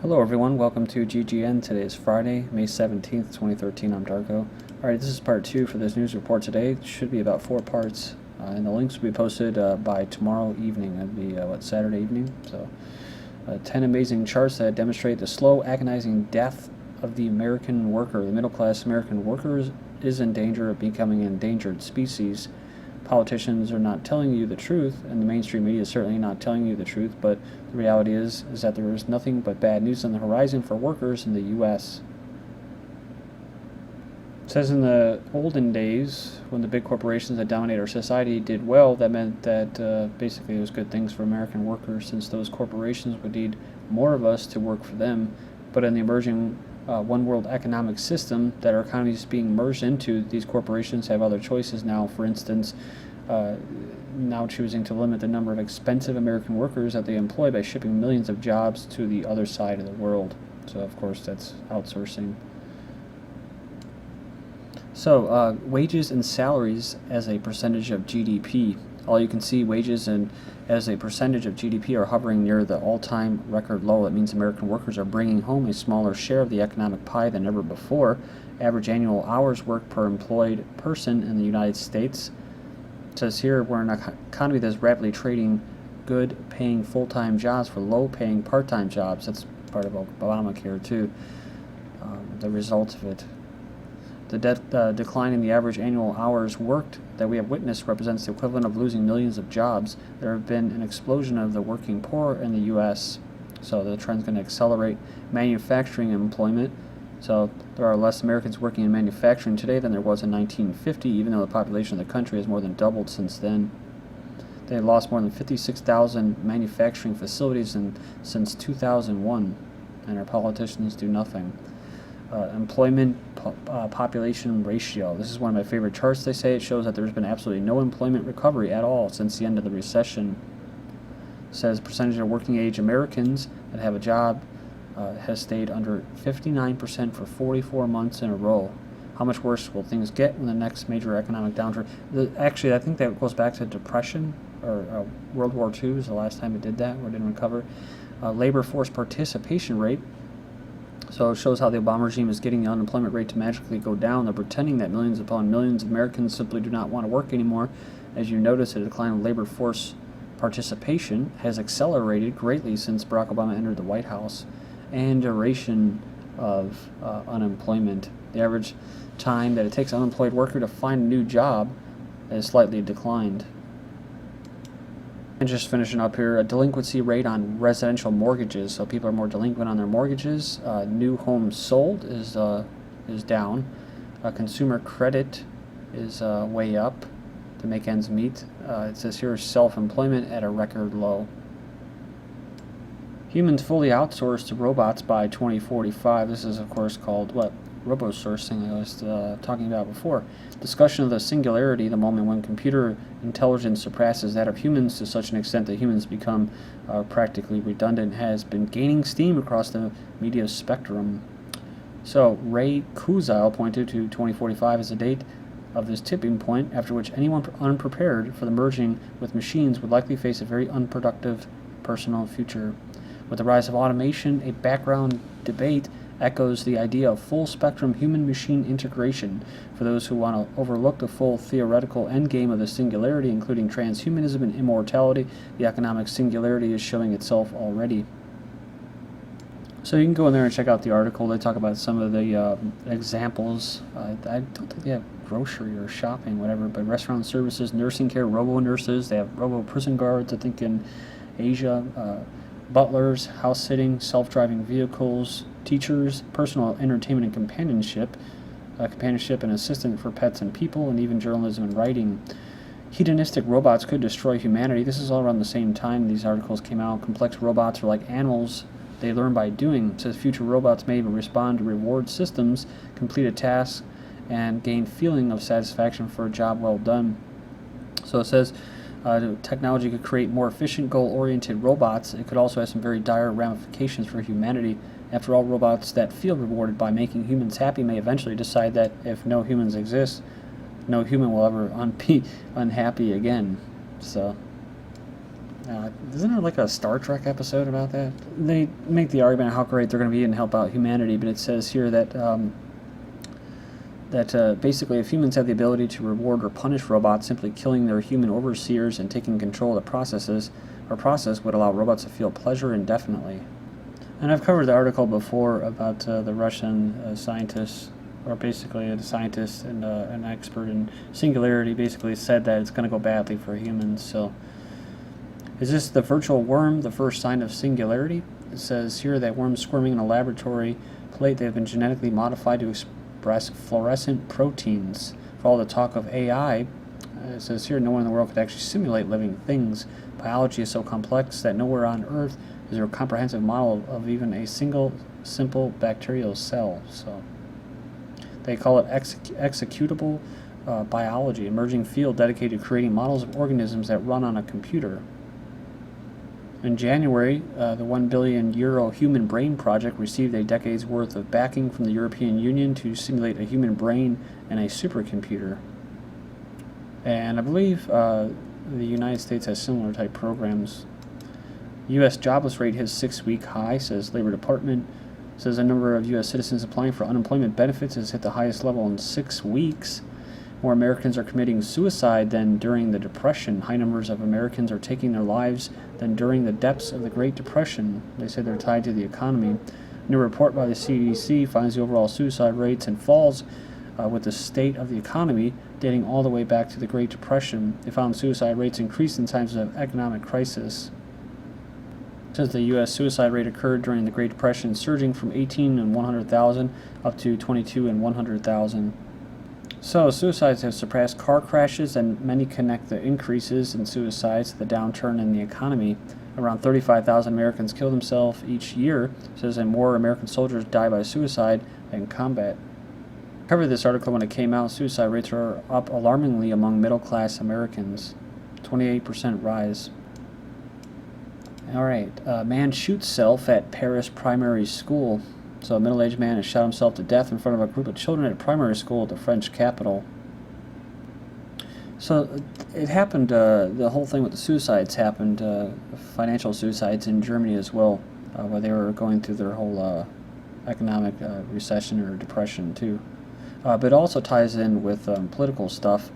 Hello everyone, welcome to GGN. Today is Friday, May 17th, 2013. I'm Darko. Alright, this is part 2 for this news report today. It should be about 4 parts, and the links will be posted by tomorrow evening. It'll be, Saturday evening? So, 10 amazing charts that demonstrate the slow, agonizing death of the American worker. The middle-class American worker is in danger of becoming an endangered species. Politicians are not telling you the truth, and the mainstream media is certainly not telling you the truth, but the reality is that there is nothing but bad news on the horizon for workers in the U.S. It says in the olden days, when the big corporations that dominate our society did well, that meant that basically it was good things for American workers, since those corporations would need more of us to work for them. But in the emerging one world economic system that our economy is being merged into, these corporations have other choices now. For instance, now choosing to limit the number of expensive American workers that they employ by shipping millions of jobs to the other side of the world. So of course that's outsourcing. So wages and salaries as a percentage of GDP. All you can see, wages and as a percentage of GDP are hovering near the all-time record low. It means American workers are bringing home a smaller share of the economic pie than ever before. Average annual hours worked per employed person in the United States. It says here, we're in an economy that's rapidly trading good-paying full-time jobs for low-paying part-time jobs. That's part of Obamacare too, the result of it. The decline in the average annual hours worked that we have witnessed represents the equivalent of losing millions of jobs. There have been an explosion of the working poor in the U.S., so the trend's going to accelerate. Manufacturing employment, so there are less Americans working in manufacturing today than there was in 1950, even though the population of the country has more than doubled since then. They have lost more than 56,000 manufacturing facilities since 2001, and our politicians do nothing. Employment population ratio. This is one of my favorite charts. They say it shows that there's been absolutely no employment recovery at all since the end of the recession. It says percentage of working age Americans that have a job has stayed under 59% for 44 months in a row. How much worse will things get when the next major economic downturn? Actually, I think that goes back to Depression, or World War II is the last time it did that, where it didn't recover. Labor force participation rate. So it shows how the Obama regime is getting the unemployment rate to magically go down. They're pretending that millions upon millions of Americans simply do not want to work anymore. As you notice, the decline of labor force participation has accelerated greatly since Barack Obama entered the White House, and duration of unemployment. The average time that it takes an unemployed worker to find a new job has slightly declined. And just finishing up here, a delinquency rate on residential mortgages. So people are more delinquent on their mortgages. New homes sold is down. Consumer credit is way up to make ends meet. It says here self-employment at a record low. Humans fully outsourced to robots by 2045. This is of course called what? Robo-sourcing I was talking about before. Discussion of the singularity, the moment when computer intelligence surpasses that of humans to such an extent that humans become practically redundant, has been gaining steam across the media spectrum. So Ray Kurzweil pointed to 2045 as the date of this tipping point, after which anyone unprepared for the merging with machines would likely face a very unproductive personal future. With the rise of automation, a background debate echoes the idea of full-spectrum human-machine integration. For those who want to overlook the full theoretical endgame of the singularity, including transhumanism and immortality, the economic singularity is showing itself already. So you can go in there and check out the article. They talk about some of the examples. I don't think they have grocery or shopping, whatever, but restaurant services, nursing care, robo-nurses. They have robo-prison guards, I think, in Asia. Butlers, house sitting, self-driving vehicles, teachers, personal entertainment and companionship and assistant for pets and people, and even journalism and writing. Hedonistic robots could destroy humanity. This is all around the same time these articles came out. Complex robots are like animals. They learn by doing. It says future robots may even respond to reward systems, complete a task, and gain feeling of satisfaction for a job well done. So it says technology could create more efficient, goal-oriented robots. It could also have some very dire ramifications for humanity. After all, robots that feel rewarded by making humans happy may eventually decide that if no humans exist, no human will ever be unhappy again. So Isn't there like a Star Trek episode about that? They make the argument of how great they're going to be and help out humanity, but it says here that basically if humans have the ability to reward or punish robots, simply killing their human overseers and taking control of the process would allow robots to feel pleasure indefinitely. And I've covered the article before about the Russian scientists, or basically a scientist and an expert in Singularity basically said that it's going to go badly for humans. So is this the virtual worm the first sign of Singularity? It says here that worms squirming in a laboratory plate, they have been genetically modified to express fluorescent proteins. For all the talk of AI, it says here no one in the world could actually simulate living things. Biology is so complex that nowhere on Earth is there a comprehensive model of even a single simple bacterial cell. So they call it executable biology, emerging field dedicated to creating models of organisms that run on a computer. In January, the €1 billion Human Brain Project received a decade's worth of backing from the European Union to simulate a human brain and a supercomputer. And I believe the United States has similar type programs. U.S. jobless rate hits 6-week high, says Labor Department. Says the number of U.S. citizens applying for unemployment benefits has hit the highest level in 6 weeks. More Americans are committing suicide than during the Depression. High numbers of Americans are taking their lives than during the depths of the Great Depression. They say they're tied to the economy. A new report by the CDC finds the overall suicide rates and falls with the state of the economy dating all the way back to the Great Depression. They found suicide rates increased in times of economic crisis. It says the U.S. suicide rate occurred during the Great Depression, surging from 18 in 100,000 up to 22 in 100,000. So suicides have surpassed car crashes, and many connect the increases in suicides to the downturn in the economy. Around 35,000 Americans kill themselves each year. It says that more American soldiers die by suicide than combat. I covered this article when it came out. Suicide rates are up alarmingly among middle-class Americans. 28% rise. All right, man shoots self at Paris primary school. So a middle-aged man has shot himself to death in front of a group of children at a primary school at the French capital. So it happened, the whole thing with the suicides happened, financial suicides in Germany as well, where they were going through their whole economic recession or depression too. But it also ties in with political stuff.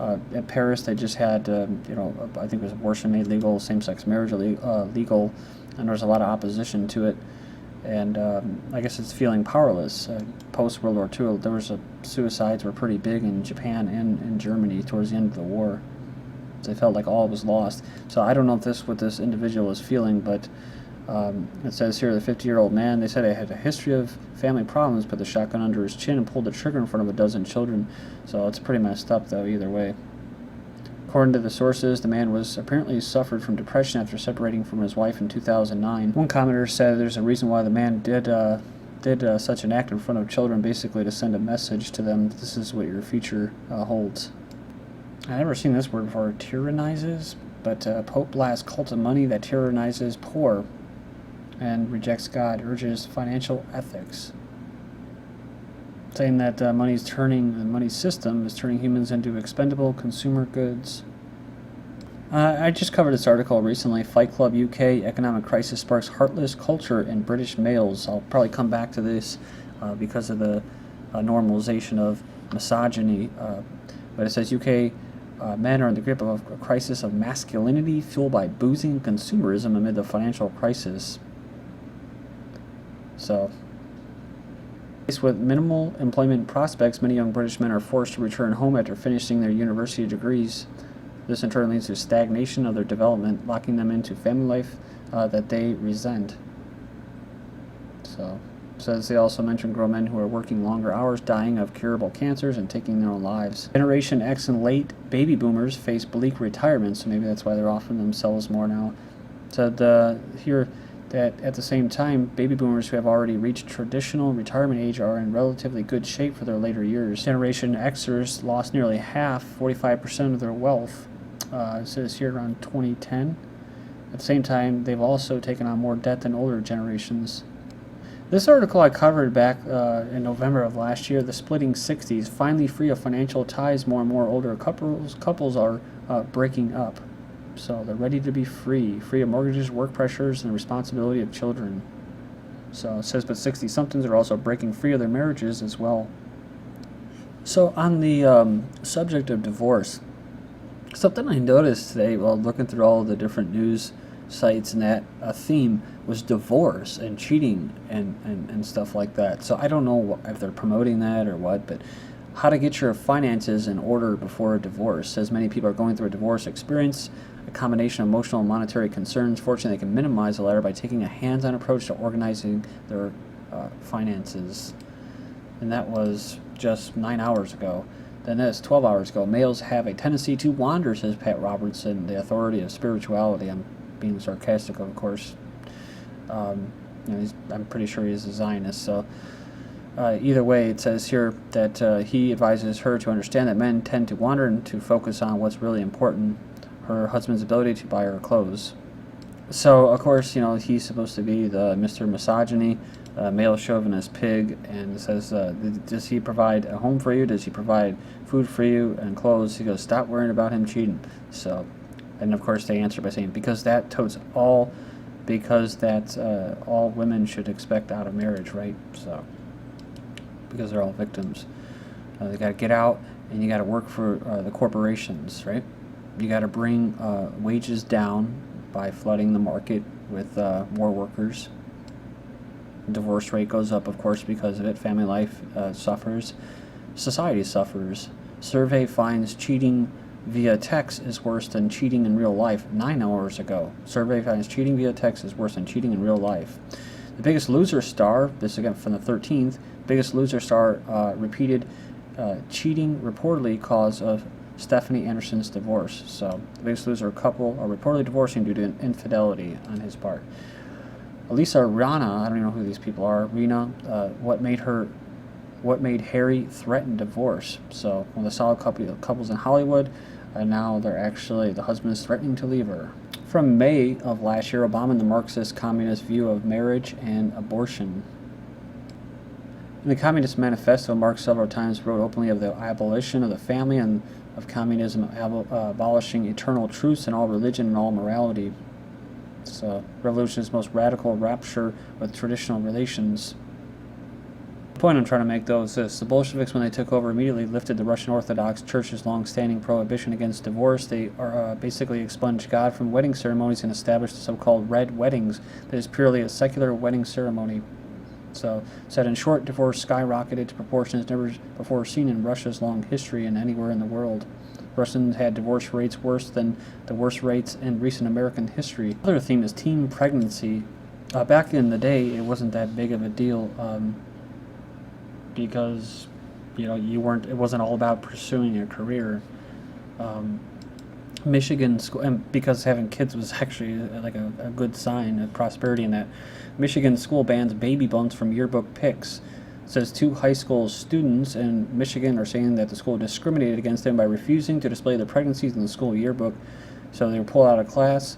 At Paris, they just had, I think it was abortion made legal, same-sex marriage legal, and there was a lot of opposition to it. And I guess it's feeling powerless. Post-World War II, there was suicides were pretty big in Japan and in Germany towards the end of the war. They felt like all was lost. So I don't know if this what this individual is feeling, but it says here the 50-year-old man, they said he had a history of family problems, put the shotgun under his chin and pulled the trigger in front of a dozen children. So it's pretty messed up, though, either way. According to the sources, the man was apparently suffered from depression after separating from his wife in 2009. One commenter said there's a reason why the man did such an act in front of children, basically to send a message to them, this is what your future holds. I've never seen this word before, tyrannizes, but Pope blasts cult of money that tyrannizes poor and rejects God, urges financial ethics, saying that the money system is turning humans into expendable consumer goods. I just covered this article recently. Fight Club UK, economic crisis sparks heartless culture in British males. I'll probably come back to this because of the normalization of misogyny. But it says UK men are in the grip of a crisis of masculinity fueled by boozing and consumerism amid the financial crisis. So, faced with minimal employment prospects, many young British men are forced to return home after finishing their university degrees. This in turn leads to stagnation of their development, locking them into family life that they resent. So, says they also mention grown men who are working longer hours, dying of curable cancers, and taking their own lives. Generation X and late baby boomers face bleak retirement, so maybe that's why they're offering themselves more now. So here that at the same time, baby boomers who have already reached traditional retirement age are in relatively good shape for their later years. Generation Xers lost nearly half, 45% of their wealth. It says here around 2010. At the same time, they've also taken on more debt than older generations. This article I covered back in November of last year, the Splitting Sixties, finally free of financial ties, more and more older couples are breaking up. So they're ready to be free of mortgages, work pressures, and the responsibility of children. So it says, but 60-somethings are also breaking free of their marriages as well. So on the subject of divorce, something I noticed today while looking through all the different news sites, and that a theme was divorce and cheating and stuff like that. So I don't know if they're promoting that or what, but how to get your finances in order before a divorce. Says many people are going through a divorce experience, a combination of emotional and monetary concerns. Fortunately, they can minimize the latter by taking a hands-on approach to organizing their finances. And that was just 9 hours ago. Then this, 12 hours ago. Males have a tendency to wander, says Pat Robertson, the authority of spirituality. I'm being sarcastic, of course. I'm pretty sure he's a Zionist. So either way, it says here that he advises her to understand that men tend to wander and to focus on what's really important, her husband's ability to buy her clothes. So, of course, he's supposed to be the Mr. Misogyny, male chauvinist pig, and it says, does he provide a home for you? Does he provide food for you and clothes? He goes, stop worrying about him cheating. So, and of course they answer by saying, because that's all women should expect out of marriage, right? So, because they're all victims. They got to get out, and you got to work for the corporations, right? You got to bring wages down by flooding the market with more workers. Divorce rate goes up, of course, because of it. Family life suffers. Society suffers. Survey finds cheating via text is worse than cheating in real life 9 hours ago. Survey finds cheating via text is worse than cheating in real life. The Biggest Loser star, this again from the 13th, Biggest Loser star repeated cheating reportedly cause of Stephanie Anderson's divorce. So the Biggest Loser couple are reportedly divorcing due to infidelity on his part. Elisa Rana, I don't even know who these people are. Rena, what made Harry threaten divorce? So one of the solid couples in Hollywood, and now the husband is threatening to leave her. From May of last year, Obama and the Marxist communist view of marriage and abortion. In the Communist Manifesto, Marx several times wrote openly of the abolition of the family and of communism abolishing eternal truths in all religion and all morality. So, revolution's most radical rupture with traditional relations. The point I'm trying to make, though, is this. The Bolsheviks, when they took over, immediately lifted the Russian Orthodox Church's long-standing prohibition against divorce. They basically expunged God from wedding ceremonies and established the so-called red weddings that is purely a secular wedding ceremony. So, said in short, divorce skyrocketed to proportions never before seen in Russia's long history and anywhere in the world. Russians had divorce rates worse than the worst rates in recent American history. Another theme is teen pregnancy. Back in the day, it wasn't that big of a deal because it wasn't all about pursuing your career. Michigan school, and because having kids was actually like a good sign of prosperity in that. Michigan school bans baby bumps from yearbook pics. It says 2 high school students in Michigan are saying that the school discriminated against them by refusing to display their pregnancies in the school yearbook. So they were pulled out of class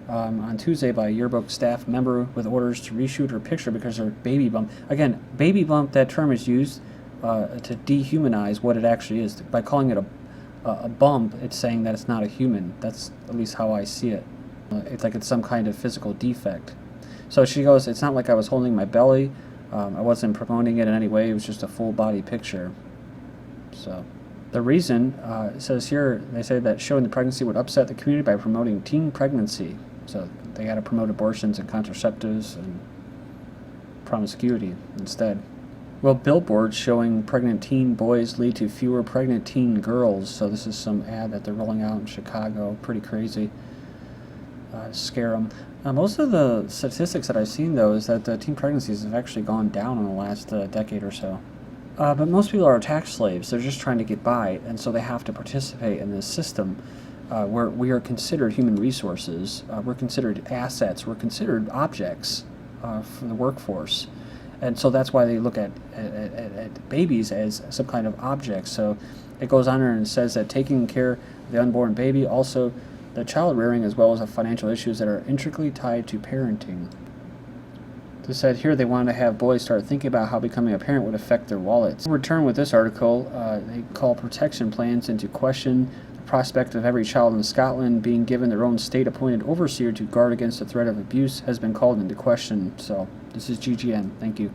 on Tuesday by a yearbook staff member with orders to reshoot her picture because of her baby bump. Again, baby bump, that term is used to dehumanize what it actually is. By calling it a bump, it's saying that it's not a human. That's at least how I see it. It's like it's some kind of physical defect. So she goes, it's not like I was holding my belly. I wasn't promoting it in any way. It was just a full body picture. So the reason, it says here, they say that showing the pregnancy would upset the community by promoting teen pregnancy. So they got to promote abortions and contraceptives and promiscuity instead. Well, billboards showing pregnant teen boys lead to fewer pregnant teen girls. So this is some ad that they're rolling out in Chicago. Pretty crazy. Scare them. Most of the statistics that I've seen, though, is that teen pregnancies have actually gone down in the last decade or so. But most people are tax slaves. They're just trying to get by, and so they have to participate in this system where we are considered human resources. We're considered assets. We're considered objects for the workforce. And so that's why they look at babies as some kind of object. So it goes on and says that taking care of the unborn baby, also the child rearing, as well as the financial issues that are intricately tied to parenting. They said here they wanted to have boys start thinking about how becoming a parent would affect their wallets. In return with this article, they call protection plans into question. The prospect of every child in Scotland being given their own state-appointed overseer to guard against the threat of abuse has been called into question. So this is GGN. Thank you.